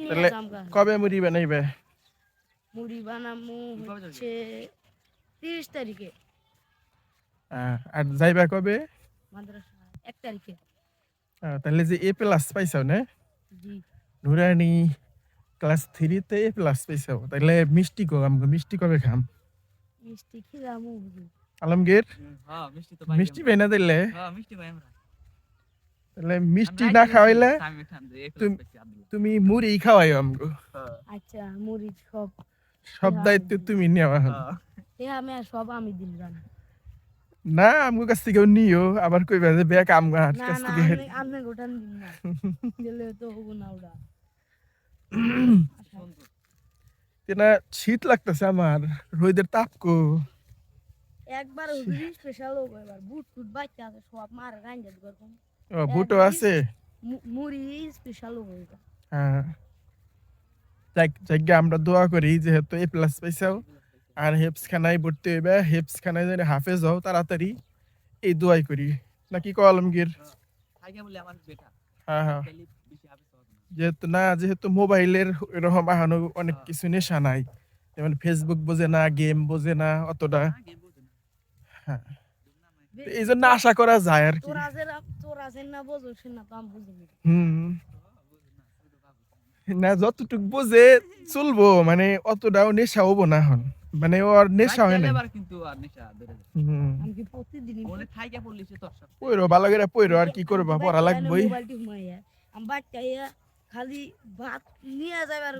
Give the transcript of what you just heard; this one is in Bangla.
তাহলে কবে মুড়ি বানাইবে? মুড়ি বানামু হচ্ছে 30 তারিখে। আর যাইবা কবে? মাদ্রাসা 1 তারিখে। তাহলে যে A+ পাইছাও না? জি। নুরানি ক্লাস 3 তে A+ পাইছাও, তাহলে মিষ্টি আমগো মিষ্টি কবে খাম? মিষ্টি খিলামু হুজুর। আলমগীর হ্যাঁ মিষ্টি তো পাই। মিষ্টি পাই না দিলে? হ্যাঁ মিষ্টি পাই আমরা। তাহলে মিষ্টি না খাওয়াইলে তুমি মুড়ি খাওয়াই আমগো। আচ্ছা মুড়ি সব দায়িত্ব তুমি নেওয়া হল। আমি সব আমি দিলাম। না আমগো কাছ থেকে নিও, আবার কইবা যে ব্যাগ আমগার না কাছ না থেকে। আমি গোটান দিন না। দিলে তো হবো না ওটা। তেনা শীত লাগতেছে আমার, রোদের তাপ কো। একবার হুজুরি স্পেশাল হোক, এবার বুট টুট বাইতে আছে সব মার রাইন্দা করব। বুটও আছে মুড়ি স্পেশাল হোক। হ্যাঁ যাক আমরা দোয়া করি যেহেতু A+ পাইছাও আর হেফস খানায় ভর্তি হইবে, হেফস খানায় যেন হাফেজ হও তাড়াতাড়ি, এই দোয়াই করি নাকি কো আলমগীর? হ্যাঁ হ্যাঁ যেহেতু মোবাইলের এরকম আহানো অনেক কিছু নেশা নাই, যেমন ফেসবুক বোঝে না, গেম বোঝে না অতটা। হ্যাঁ এই জন্য আশা করা যায় আর কি। তোরা যে না বোঝোস না তো আমি বুঝিনি। না যতটুক বোঝে চলবো, মানে অতটাও নেশা হবো না এখন, মানে ওর নেশা হয় না কিন্তু আর নেশা ধরে যায়। আমি কি প্রতিদিন মনে থাইকা পড়লিছে তো সব পয়রো ভালো করে পয়রো, আর কি করবা, পড়া লাগবেই। মোবাইলটি ঘুমাইয়া আমি বাচ্চা খালি ভাত নিয়ে যাবার